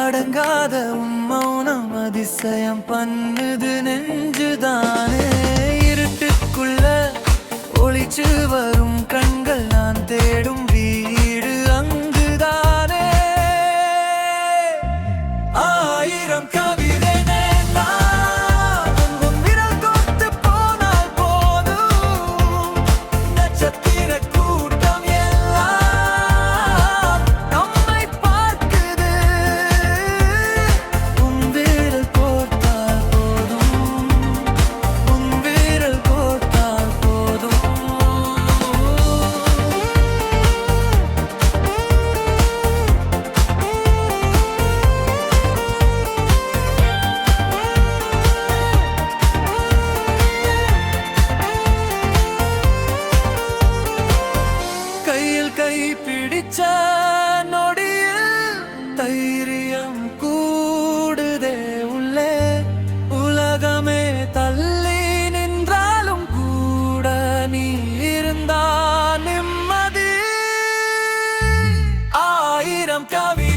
அடங்காத உன் மௌனம் அதிசயம் பண்ணுது நெஞ்சுதானே. இருட்டுக்குள்ள ஒளிச்சு வரும் கண்கள் நான் தேடும் வீடு அங்குதானே. ஆயிரம் கவிதை நான் உன் விரல் தொட்டு போனால் போதும். நட்சத்திர கூட்டம் எல்லாம் நம்மை பார்க்குது. உன் விரல் கோர்த்தால் போதும், உன் விரல் கோர்த்தால் போதும். கையில் கை பிடிச்ச நொடியில் தைரியம் கூடுதே உள்ளே. உலகமே தள்ளி நின்றாலும் கூட நீ இருந்தா நிம்மதி. ஆயிரம் கவி